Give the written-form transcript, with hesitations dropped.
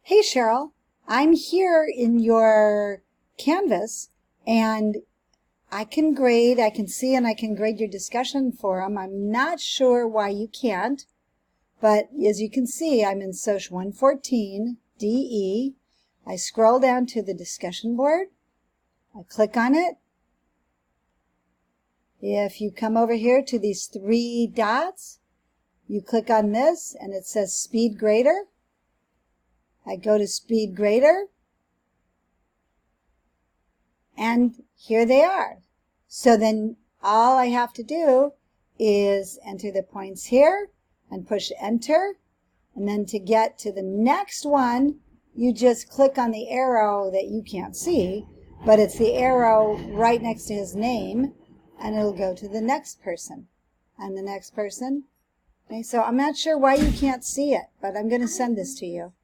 Hey Cheryl, I'm here in your Canvas and I can see and I can grade your discussion forum. I'm not sure why you can't, but as you can see, I'm in Soc 114 DE. I scroll down to the discussion board. I click on it. If you come over here to these three dots, you click on this and it says Speed Grader. I go to Speed Grader, and here they are. So then all I have to do is enter the points here and push enter, and then to get to the next one, you just click on the arrow that you can't see, but it's the arrow right next to his name, and it'll go to the next person and the next person. Okay, so I'm not sure why you can't see it, but I'm going to send this to you.